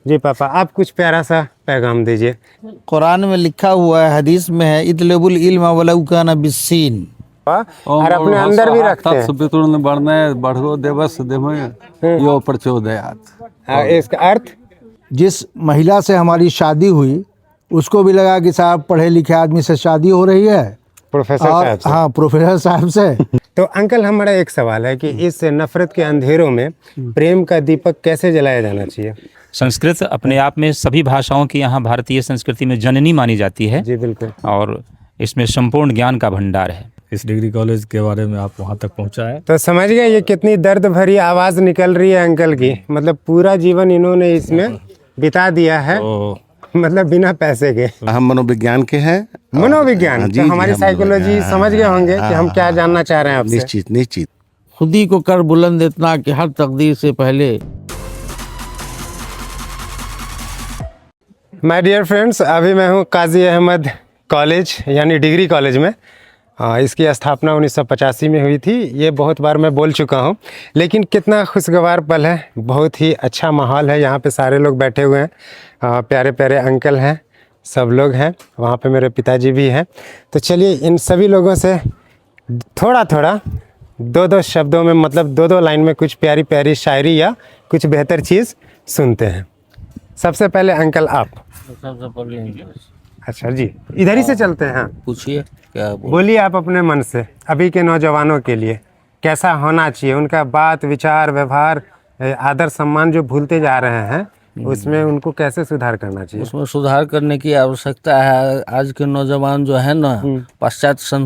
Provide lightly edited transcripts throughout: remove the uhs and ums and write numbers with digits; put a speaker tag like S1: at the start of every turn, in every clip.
S1: जी पापा, आप कुछ प्यारा सा पैगाम दीजिए।
S2: कुरान में लिखा हुआ है, हदीस में है, इतलबुल इल्म वलौ काना बिस्सीन।
S1: और अपने अंदर भी रखते हैं।
S3: बढ़ो देवस देमय यो प्रचोदयात।
S1: इसका अर्थ?
S2: जिस महिला से हमारी शादी हुई उसको भी लगा कि साहब पढ़े लिखे आदमी से शादी हो रही है,
S1: प्रोफेसर
S2: और
S1: साहब से।
S2: हाँ, प्रोफेसर साहब से।
S1: तो अंकल, हमारा एक सवाल है कि इस नफरत के अंधेरों में प्रेम का दीपक कैसे जलाया जाना चाहिए?
S4: संस्कृत अपने आप में सभी भाषाओं की यहाँ भारतीय संस्कृति में जननी मानी जाती है।
S1: जी बिल्कुल।
S4: और इसमें संपूर्ण ज्ञान का भंडार है।
S3: इस डिग्री कॉलेज के बारे में आप वहाँ तक पहुँचा है।
S1: तो समझ गए ये कितनी दर्द भरी आवाज़ निकल रही है अंकल की। मतलब पूरा जीवन इन्होंने इसमें बिता दिया है, मतलब बिना पैसे के।
S5: हम मनोविज्ञान के हैं।
S1: मनोविज्ञान, तो हमारी साइकोलॉजी समझ गए होंगे कि हम क्या जानना चाह रहे हैं आपसे।
S5: निश्चित निश्चित।
S2: खुद ही को कर बुलंद इतना कि हर तकदीर से पहले।
S1: माय डियर फ्रेंड्स, अभी मैं हूँ काजी अहमद कॉलेज यानी डिग्री कॉलेज में। इसकी स्थापना 1985 में हुई थी। ये बहुत बार मैं बोल चुका हूँ, लेकिन कितना खुशगवार पल है। बहुत ही अच्छा माहौल है। यहाँ पे सारे लोग बैठे हुए हैं, प्यारे प्यारे अंकल हैं, सब लोग हैं। वहाँ पे मेरे पिताजी भी हैं। तो चलिए इन सभी लोगों से थोड़ा थोड़ा दो शब्दों में, मतलब दो लाइन में कुछ प्यारी प्यारी शायरी या कुछ बेहतर चीज़ सुनते हैं। सबसे पहले अंकल आप। अच्छा जी, इधर ही से चलते हैं। हाँ
S2: पूछिए, क्या
S1: बोलिए आप अपने मन से। अभी के नौजवानों के लिए कैसा होना चाहिए? उनका बात, विचार, व्यवहार, आदर सम्मान जो भूलते जा रहे हैं, उसमें उनको कैसे सुधार करना चाहिए?
S2: उसमें सुधार करने की आवश्यकता है। आज के नौजवान जो है ना, पाश्चात्य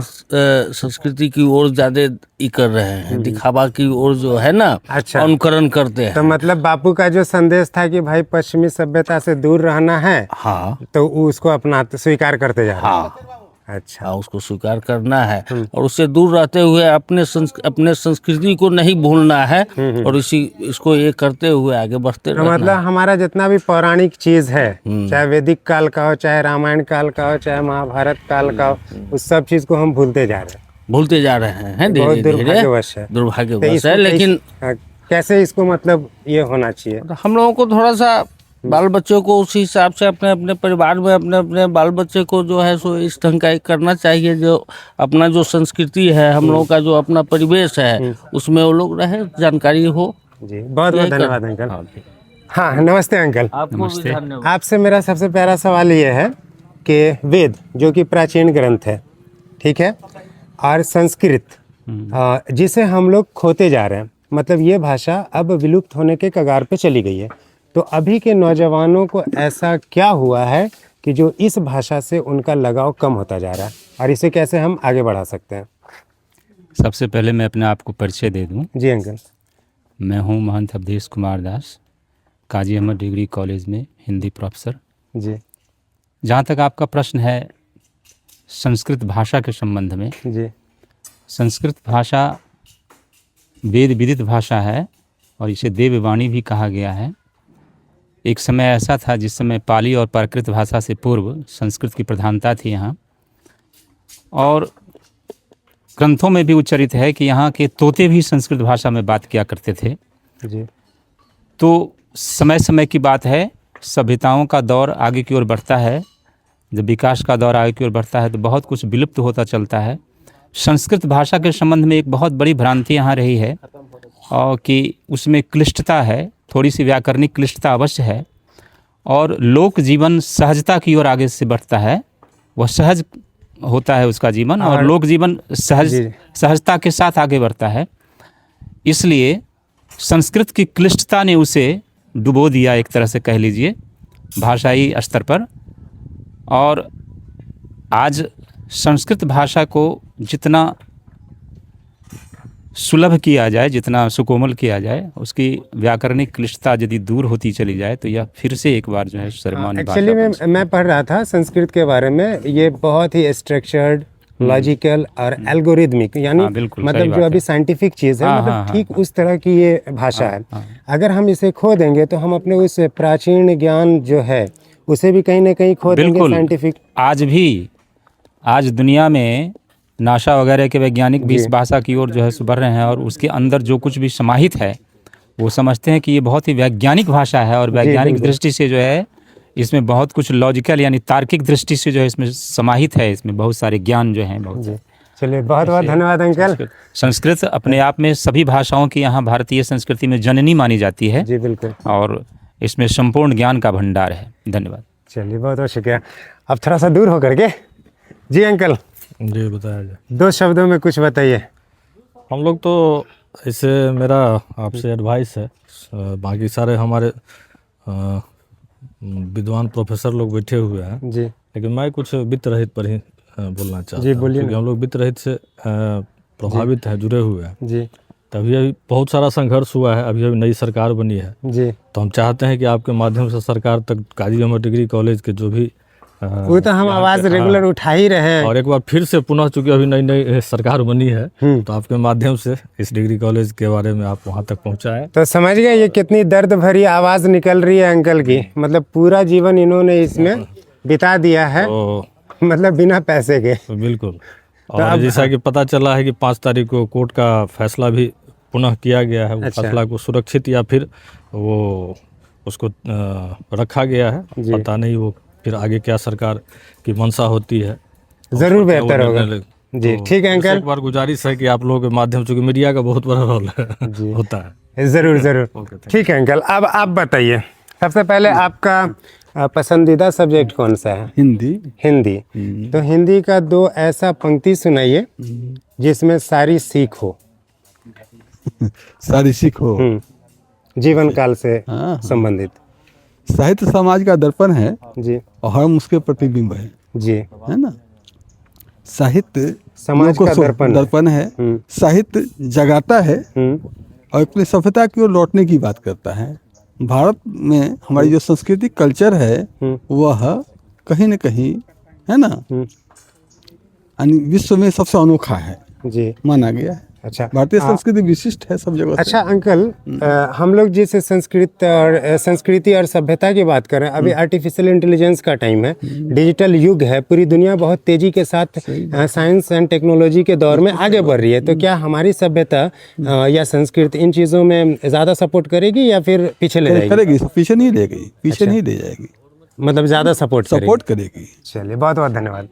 S2: संस्कृति की ओर ज्यादा ही कर रहे हैं, दिखावा की ओर जो है ना,
S1: अच्छा,
S2: अनुकरण करते हैं।
S1: तो मतलब बापू का जो संदेश था कि भाई पश्चिमी सभ्यता से दूर रहना है,
S2: हाँ,
S1: तो उसको अपना स्वीकार करते जा रहे हैं।
S2: हाँ,
S1: अच्छा,
S2: उसको स्वीकार करना है और उससे दूर रहते हुए अपने संस्कृति को नहीं भूलना है, और इसको ये करते हुए आगे बढ़ते
S1: तो
S2: रहना
S1: मतलब
S2: है।
S1: हमारा जितना भी पौराणिक चीज है, चाहे वैदिक काल का हो, चाहे रामायण काल का हो, चाहे महाभारत काल का हो, उस सब चीज को हम भूलते जा रहे हैं।
S2: भूलते जा रहे हैं,
S1: बहुत
S2: धीरे धीरे।
S1: दुर्भाग्यवश है। तो
S2: दुर्भाग्यवश है, लेकिन
S1: कैसे इसको मतलब ये होना चाहिए?
S2: हम लोगों को थोड़ा सा बाल बच्चों को उसी हिसाब से अपने अपने परिवार में अपने बाल बच्चे को जो है सो इस ढंग का करना चाहिए। जो अपना जो संस्कृति है, हम लोगों का जो अपना परिवेश है, उसमें वो लोग रहे, जानकारी हो।
S1: जी बहुत बहुत धन्यवाद अंकल। हाँ नमस्ते अंकल।
S2: आपको भी धन्यवाद।
S1: आपसे मेरा सबसे प्यारा सवाल ये है कि वेद जो कि प्राचीन ग्रंथ है, ठीक है, और संस्कृत जिसे हम लोग खोते जा रहे हैं, मतलब ये भाषा अब विलुप्त होने के कगार पे चली गई है। तो अभी के नौजवानों को ऐसा क्या हुआ है कि जो इस भाषा से उनका लगाव कम होता जा रहा है, और इसे कैसे हम आगे बढ़ा सकते हैं?
S4: सबसे पहले मैं अपने आप को परिचय दे दूं।
S1: जी अंकल।
S4: मैं हूं महंत अवधेश कुमार दास, काजी अहमद डिग्री कॉलेज में हिंदी प्रोफेसर।
S1: जी।
S4: जहाँ तक आपका प्रश्न है संस्कृत भाषा के संबंध में,
S1: जी।
S4: संस्कृत भाषा वेद विदित भाषा है और इसे देववाणी भी कहा गया है। एक समय ऐसा था जिस समय पाली और प्राकृत भाषा से पूर्व संस्कृत की प्रधानता थी यहाँ, और ग्रंथों में भी उच्चरित है कि यहाँ के तोते भी संस्कृत भाषा में बात किया करते थे।
S1: जी।
S4: तो समय समय की बात है, सभ्यताओं का दौर आगे की ओर बढ़ता है, जब विकास का दौर आगे की ओर बढ़ता है तो बहुत कुछ विलुप्त होता चलता है। संस्कृत भाषा के संबंध में एक बहुत बड़ी भ्रांति यहाँ रही है, और कि उसमें क्लिष्टता है, थोड़ी सी व्याकरणिक क्लिष्टता अवश्य है, और लोक जीवन सहजता की ओर आगे से बढ़ता है। वह सहज होता है उसका जीवन, और लोक जीवन सहजता के साथ आगे बढ़ता है। इसलिए संस्कृत की क्लिष्टता ने उसे डुबो दिया, एक तरह से कह लीजिए, भाषाई स्तर पर। और आज संस्कृत भाषा को जितना सुलभ किया जाए, जितना सुकोमल किया जाए, उसकी व्याकरणिक क्लिष्टता यदि दूर होती चली जाए तो यह फिर से एक बार जो है सर्वमान्य भाषा।
S1: एक्चुअली मैं पढ़ रहा था संस्कृत के बारे में, ये बहुत ही स्ट्रक्चर्ड, लॉजिकल और एल्गोरिदमिक, यानी मतलब जो अभी साइंटिफिक चीज़ है, मतलब ठीक उस तरह की ये भाषा है। अगर हम इसे खो देंगे तो हम अपने उस प्राचीन ज्ञान जो है उसे भी कहीं ना कहीं खो देंगे। साइंटिफिक
S4: आज दुनिया में नासा वगैरह के वैज्ञानिक भी इस भाषा की ओर जो है बढ़ रहे हैं, और उसके अंदर जो कुछ भी समाहित है वो समझते हैं कि ये बहुत ही वैज्ञानिक भाषा है और वैज्ञानिक
S1: बिल्कुल।
S4: दृष्टि से जो है इसमें बहुत कुछ लॉजिकल यानी तार्किक दृष्टि से जो है इसमें समाहित है, इसमें बहुत सारे ज्ञान जो हैं बहुत
S1: जी चलिए बहुत बहुत धन्यवाद अंकल।
S4: संस्कृत अपने आप में सभी भाषाओं की यहाँ भारतीय संस्कृति में जननी मानी जाती है
S1: जी बिल्कुल।
S4: और इसमें संपूर्ण ज्ञान का भंडार है। धन्यवाद।
S1: चलिए बहुत बहुत शुक्रिया। अब थोड़ा सा दूर होकर के जी अंकल
S3: जी बताया जाए।
S1: 2 शब्दों में कुछ बताइए।
S3: हम लोग तो ऐसे मेरा आपसे एडवाइस है, बाकी सारे हमारे विद्वान प्रोफेसर लोग बैठे हुए हैं,
S1: जी
S3: लेकिन मैं कुछ वित्त रहित पर ही बोलना चाहता
S1: जी
S3: हूँ,
S1: बोलिए
S3: क्योंकि हम लोग वित्त रहित से प्रभावित हैं, जुड़े हुए हैं।
S1: जी
S3: तभी अभी बहुत सारा संघर्ष हुआ है, अभी अभी नई सरकार बनी है,
S1: जी
S3: तो हम चाहते हैं कि आपके माध्यम से सरकार तक काजी अहमद डिग्री कॉलेज के जो भी
S1: वो तो हम आवाज रेगुलर उठा ही रहे हैं।
S3: और एक बार फिर से पुनः, चूंकि अभी नई नई सरकार बनी है, तो आपके माध्यम से इस डिग्री कॉलेज के बारे में आप वहाँ तक पहुँचाएं।
S1: तो समझ गए ये कितनी दर्द भरी आवाज निकल रही है अंकल की। मतलब पूरा जीवन इन्होंने इसमें बिता दिया है,
S3: तो
S1: मतलब बिना पैसे के।
S3: बिल्कुल। और जैसा कि पता चला है कि 5 तारीख को कोर्ट का फैसला भी पुनः किया गया है, वो
S1: अच्छा।
S3: फैसला को सुरक्षित या फिर वो उसको रखा गया है, पता नहीं वो फिर आगे क्या सरकार की मंशा होती है,
S1: जरूर बेहतर होगा। जी
S3: तो
S1: ठीक है
S3: बस
S1: अंकल,
S3: एक बार गुजारिश है कि आप लोगों के माध्यम से, क्योंकि मीडिया का बहुत बड़ा रोल है होता है।
S1: जरूर जरूर। ठीक है अंकल, अब आप बताइए सबसे पहले आपका पसंदीदा सब्जेक्ट कौन सा है?
S5: हिंदी।
S1: हिंदी। तो हिंदी का 2 ऐसा पंक्ति सुनाइए जिसमें सारी सीख हो।
S5: सारी सीखो।
S1: जीवन काल से
S5: हाँ।
S1: संबंधित।
S5: साहित्य समाज का दर्पण है
S1: जी
S5: और हम उसके प्रतिबिंब है
S1: जी।
S5: है ना। साहित्य
S1: समाज का दर्पण है।
S5: दर्पण है। साहित्य जगाता है और अपनी सभ्यता की ओर लौटने की बात करता है। भारत में हमारी जो संस्कृति कल्चर है वह कहीं न कहीं, है ना, यानी विश्व में सबसे अनोखा है,
S1: जी
S5: माना गया है।
S1: अच्छा
S5: भारतीय संस्कृति विशिष्ट है सब जगह से।
S1: अच्छा अंकल, हम लोग जिस संस्कृति और सभ्यता की बात कर रहे हैं, अभी आर्टिफिशियल इंटेलिजेंस का टाइम है, डिजिटल युग है, पूरी दुनिया बहुत तेजी के साथ साइंस एंड टेक्नोलॉजी के दौर में आगे बढ़ रही है। तो क्या हमारी सभ्यता या संस्कृति इन चीज़ों में ज़्यादा सपोर्ट करेगी या फिर पीछे ले जाएगी?
S5: करेगी, पीछे नहीं ले गई, पीछे नहीं ले जाएगी,
S1: मतलब ज़्यादा सपोर्ट
S5: करेगी।
S1: चलिए बहुत बहुत धन्यवाद।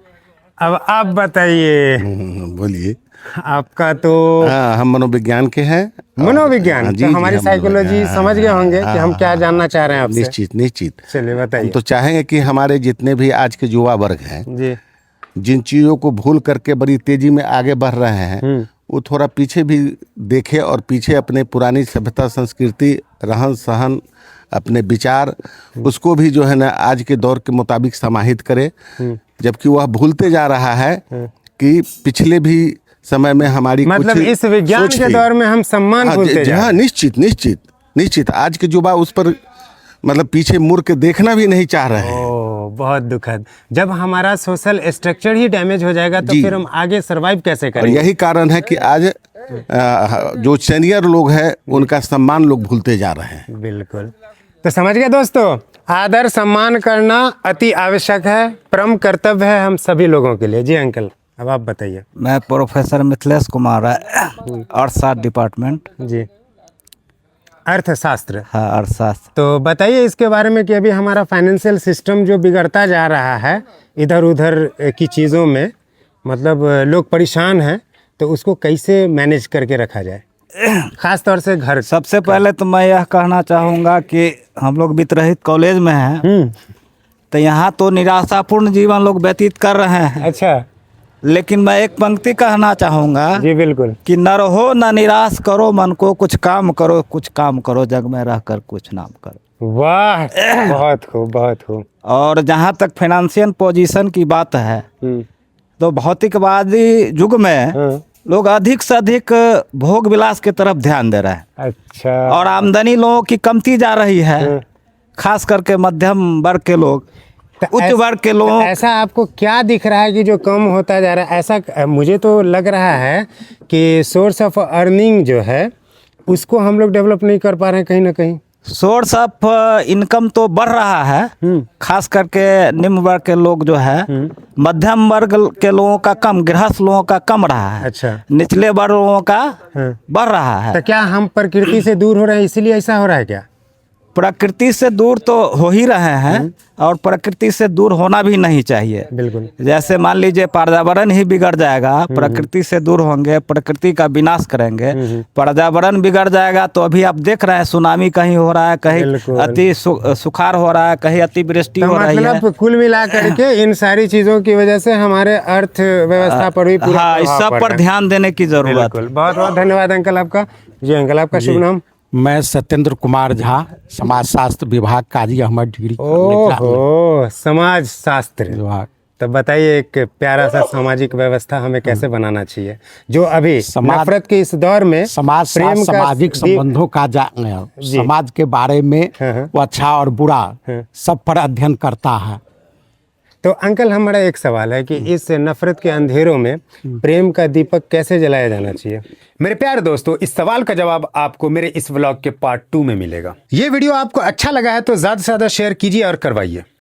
S1: अब आप बताइए,
S6: बोलिए।
S1: आपका तो
S6: हाँ, हम मनोविज्ञान के हैं।
S1: मनोविज्ञान,
S6: हाँ,
S1: तो हमारी
S6: हम
S1: साइकोलॉजी
S6: मनोविज्ञान,
S1: समझ गए होंगे कि हम
S6: हाँ,
S1: क्या जानना चाह रहे हैं आपसे।
S6: निश्चित निश्चित।
S1: चलिए
S6: हम
S1: बताइए।
S6: तो चाहेंगे कि हमारे जितने भी आज के युवा वर्ग हैं,
S1: जी
S6: जिन चीज़ों को भूल करके बड़ी तेजी में आगे बढ़ रहे हैं, वो थोड़ा पीछे भी देखे और पीछे अपने पुरानी सभ्यता, संस्कृति, रहन सहन, अपने विचार, उसको भी जो है ना आज के दौर के मुताबिक समाहित करे। जबकि वह भूलते जा रहा है कि पिछले भी समय में हमारी
S1: मतलब
S6: कुछ
S1: इस विज्ञान
S6: सोच
S1: के
S6: थी।
S1: दौर में हम सम्मान
S6: हाँ,
S1: भूलते जा रहे
S6: हाँ,
S1: हैं।
S6: निश्चित निश्चित निश्चित। आज के युवा उस पर मतलब पीछे मुड़ के देखना भी नहीं चाह रहे हैं।
S1: ओह बहुत दुखद। जब हमारा सोशल स्ट्रक्चर ही डैमेज हो जाएगा तो
S6: जी।
S1: फिर हम आगे सरवाइव कैसे
S6: और
S1: करेंगे?
S6: यही कारण है कि आज जो सीनियर लोग हैं उनका सम्मान लोग भूलते जा रहे हैं।
S1: बिल्कुल। तो समझ गए दोस्तों, आदर सम्मान करना अति आवश्यक है, परम कर्तव्य है हम सभी लोगों के लिए। जी अंकल, अब आप बताइए।
S7: मैं प्रोफेसर मिथिलेश कुमार है, अर्थशास्त्र डिपार्टमेंट।
S1: जी अर्थशास्त्र।
S7: हाँ, अर्थशास्त्र।
S1: तो बताइए इसके बारे में कि अभी हमारा फाइनेंशियल सिस्टम जो बिगड़ता जा रहा है इधर उधर की चीज़ों में, मतलब लोग परेशान हैं, तो उसको कैसे मैनेज करके रखा जाए, खास तौर से घर?
S7: सबसे पहले तो मैं यह कहना चाहूँगा कि हम लोग वित्तरहित कॉलेज में हैं, तो यहाँ तो निराशापूर्ण जीवन लोग व्यतीत कर रहे हैं।
S1: अच्छा
S7: लेकिन मैं एक पंक्ति कहना चाहूँगा
S1: जी बिल्कुल।
S7: कि न रहो न निराश करो मन को, कुछ काम करो, कुछ काम करो, जग में रहकर कुछ नाम करो।
S1: वाह बहुत खूब बहुत खूब।
S7: और जहाँ तक फाइनेंशियल पोजीशन की बात है, तो भौतिकवादी युग में लोग अधिक से अधिक भोग विलास की तरफ ध्यान दे रहे हैं।
S1: अच्छा।
S7: और आमदनी लोगों की कमती जा रही है, खास करके मध्यम वर्ग के लोग, उच्च वर्ग के लोग।
S1: ऐसा आपको क्या दिख रहा है कि जो कम होता जा रहा है? ऐसा मुझे तो लग रहा है कि सोर्स ऑफ अर्निंग जो है उसको हम लोग डेवलप नहीं कर पा रहे हैं कहीं ना कहीं।
S7: सोर्स ऑफ इनकम तो बढ़ रहा है, खास करके निम्न वर्ग के लोग जो है, मध्यम वर्ग के लोगों का कम, गृहस्थ लोगों का कम रहा है।
S1: अच्छा।
S7: निचले वर्ग लोगों का बढ़ रहा है।
S1: तो क्या हम प्रकृति से दूर हो रहे हैं इसीलिए ऐसा हो रहा है क्या?
S7: प्रकृति से दूर तो हो ही रहे हैं और प्रकृति से दूर होना भी नहीं चाहिए।
S1: बिल्कुल।
S7: जैसे मान लीजिए पर्यावरण ही बिगड़ जाएगा, प्रकृति से दूर होंगे, प्रकृति का विनाश करेंगे, पर्यावरण बिगड़ जाएगा तो अभी आप देख रहे हैं सुनामी कहीं हो रहा है, कहीं
S1: बिल्कुल।
S7: अति सुखाड़ हो रहा है, कहीं अतिवृष्टि
S1: तो
S7: हो रही है।
S1: मतलब कुल मिला करके इन सारी चीजों की वजह से हमारे अर्थव्यवस्था पर भी पूरा
S7: हाँ, इस
S1: प्रभाव
S7: सब
S1: पड़
S7: पर
S1: रहा है।
S7: ध्यान देने की जरूरत है।
S1: बिल्कुल। बहुत बहुत धन्यवाद अंकल आपका। जी अंकल, आपका शुभ नाम?
S8: मैं सत्येंद्र कुमार झा, समाज शास्त्र विभाग, काजी अहमद डिग्री कॉलेज
S1: ओहो, समाज शास्त्र।
S8: विभाग।
S1: तो बताइए एक प्यारा सा सामाजिक व्यवस्था हमें कैसे बनाना चाहिए जो अभी नफरत के इस दौर में
S8: समाज
S1: प्रेम का
S8: सामाजिक संबंधों का समाज के बारे में वो अच्छा और बुरा सब पर अध्ययन करता है।
S1: तो अंकल, हमारा एक सवाल है कि इस नफरत के अंधेरों में प्रेम का दीपक कैसे जलाया जाना चाहिए? मेरे प्यारे दोस्तों, इस सवाल का जवाब आपको मेरे इस व्लॉग के पार्ट 2 में मिलेगा। ये वीडियो आपको अच्छा लगा है तो ज्यादा से ज्यादा शेयर कीजिए और करवाइए।